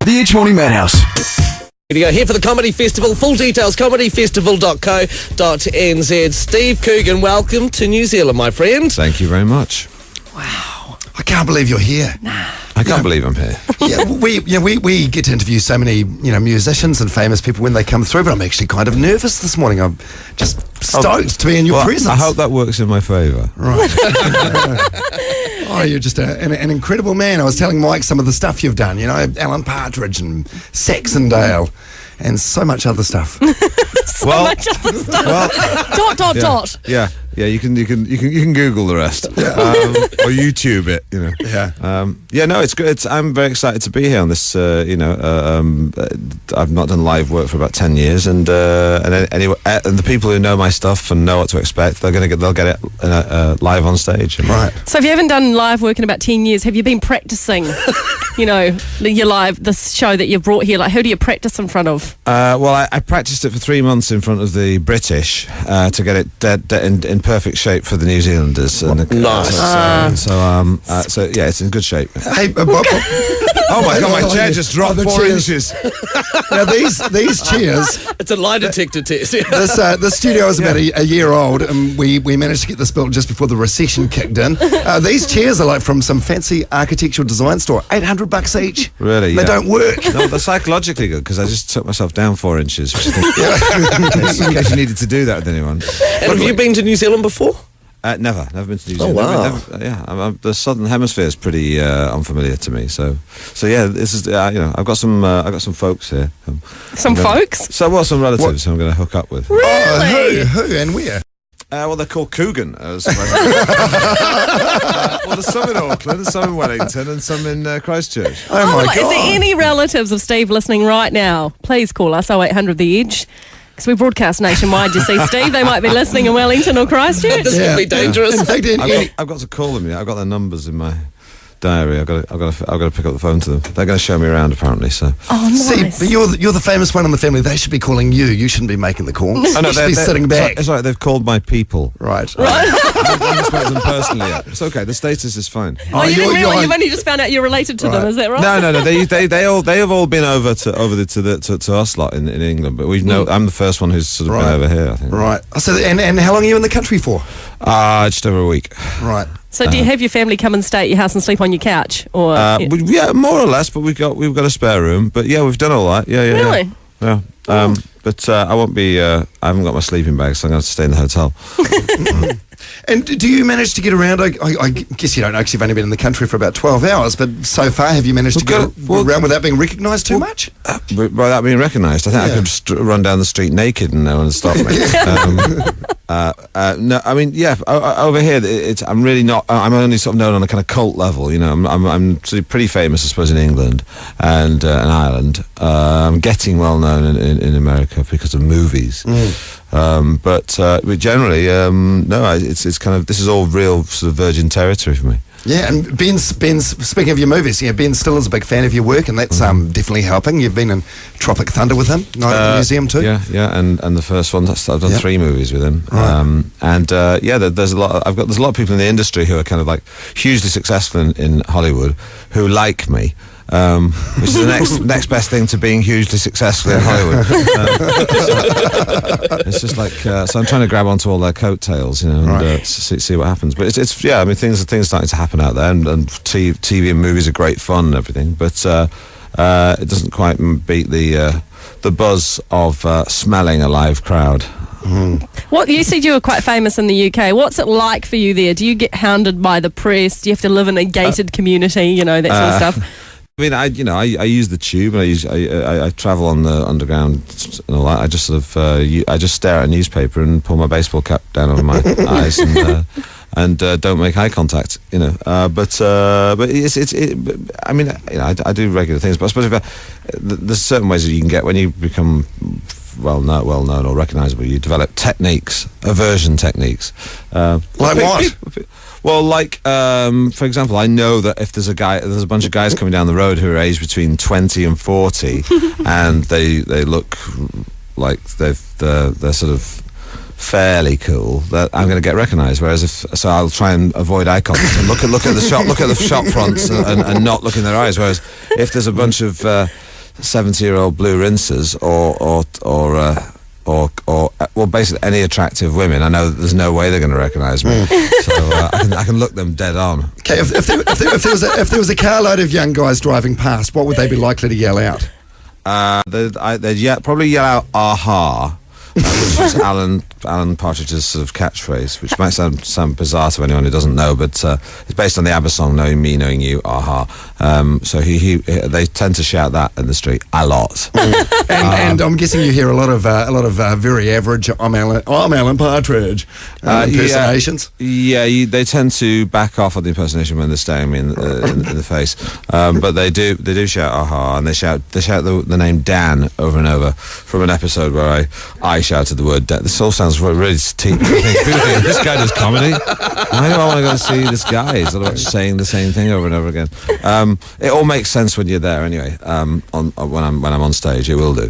The Edge Morning Madhouse. Here for the Comedy Festival. Full details, comedyfestival.co.nz. Steve Coogan, welcome to New Zealand, my friend. Thank you very much. Wow. I can't believe you're here. I can't believe I'm here. We get to interview so many, musicians and famous people when they come through, but I'm actually kind of nervous this morning. I'm just stoked to be in your presence. I hope that works in my favour. Right. Oh, you're just an incredible man. I was telling Mike some of the stuff you've done, Alan Partridge and Saxondale and so much other stuff. Much other stuff. Dot. Yeah, you can Google the rest. Or YouTube it, No, it's good. I'm very excited to be here on this, I've not done live work for about 10 years, and the people who know my stuff and know what to expect, they'll get it live on stage. Right. So if you haven't done live work in about 10 years, have you been practicing, this show that you've brought here? Like, who do you practice in front of? I practiced it for 3 months in front of the British to get it in perfect shape for the New Zealanders. Nice. So it's in good shape. Hey, Oh my God, my chair just dropped 4 inches. Now these chairs. It's a lie detector test. This studio is about a year old, and we managed to get this built just before the recession kicked in. These chairs are like from some fancy architectural design store, $800 each. Really? They don't work. No, they're psychologically good because I just took myself down 4 inches. In case you needed to do that with anyone. And have you been to New Zealand before? Never been to New Oh, Zealand. wow. The Southern Hemisphere is pretty unfamiliar to me. So yeah, this is I've got some folks here. Some folks? Some relatives who I'm going to hook up with. Really? Who and where? They're called Coogan. There's some in Auckland, some in Wellington, and some in Christchurch. Oh my God! Is there any relatives of Steve listening right now? Please call us 0800 The Edge. Because we broadcast nationwide, you see, Steve. They might be listening in Wellington or Christchurch. This could be dangerous. In fact, I've got to call them. I've got their numbers in my diary. I've got to pick up the phone to them. They're going to show me around, apparently. So. Oh, nice. See, but you're the famous one in the family. They should be calling you. You shouldn't be making the calls. Oh, no, you should be sitting back. It's right. They've called my people. Right. I haven't spoken to them personally yet. It's okay. The status is fine. You didn't realise. You've only just found out you're related to them. Is that right? No. They have all been over to us lot in England, but I'm the first one who's sort of been over here, I think. Right. So and how long are you in the country for? Just over a week. Right. So do you have your family come and stay at your house and sleep on your couch, or? Yeah, more or less. But we've got a spare room. But yeah, we've done all that. Yeah. Really? Yeah. But I won't be. I haven't got my sleeping bag, so I'm going to have to stay in the hotel. And do you manage to get around? I guess you don't know because you've only been in the country for about 12 hours, but so far have you managed to get around without being recognised too much? Without being recognised, I think I could just run down the street naked and no one would stop me. No, I mean, over here, I'm really not. I'm only sort of known on a kind of cult level. I'm sort of pretty famous, I suppose, in England and Ireland. I'm getting well known in America because of movies. But generally, no, it's kind of, this is all real sort of virgin territory for me. Yeah, and Ben's speaking of your movies, Ben still is a big fan of your work, and that's definitely helping. You've been in Tropic Thunder with him, Night at the Museum too. Yeah, and the first one, I've done 3 movies with him. Right. There's a lot. There's a lot of people in the industry who are kind of like hugely successful in Hollywood who like me. Which is the next best thing to being hugely successful in Hollywood. It's just like so I'm trying to grab onto all their coattails, and see what happens. But it's things are starting to happen out there, and TV and movies are great fun and everything. But it doesn't quite beat the buzz of smelling a live crowd. What, you said you were quite famous in the UK. What's it like for you there? Do you get hounded by the press? Do you have to live in a gated community? That sort of stuff. I mean, I use the tube, and I travel on the underground and all that. I just sort of I just stare at a newspaper and pull my baseball cap down over my eyes and don't make eye contact. But it's I mean, I do regular things, but I suppose there's certain ways that you can get when you become well known or recognisable. You develop techniques, aversion techniques. Like what? Well, for example, I know that if there's a bunch of guys coming down the road who are aged between 20 and 40, and they look like they're sort of fairly cool, that I'm going to get recognised. Whereas so I'll try and avoid eye contact and look at the shop fronts and not look in their eyes. Whereas if there's a bunch of 70-year-old blue rinsers or well, basically any attractive women, I know that there's no way they're going to recognise me. So I can look them dead on. Okay, if there was a carload of young guys driving past, what would they be likely to yell out? They'd probably yell out "aha," which was Alan Partridge's sort of catchphrase, which might sound bizarre to anyone who doesn't know, but it's based on the ABBA song "Knowing Me, Knowing You," aha. So they tend to shout that in the street a lot. And I'm guessing you hear a lot of very average I'm Alan Partridge impersonations. They tend to back off on the impersonation when they're staring me in the face. But they do shout aha, and they shout the name Dan over and over from an episode where I shouted the word Dan. This all sounds really steep. People think, this guy does comedy. Why do I want to go and see this guy? He's sort of saying the same thing over and over again. It all makes sense when you're there anyway. When I'm on stage, it will do.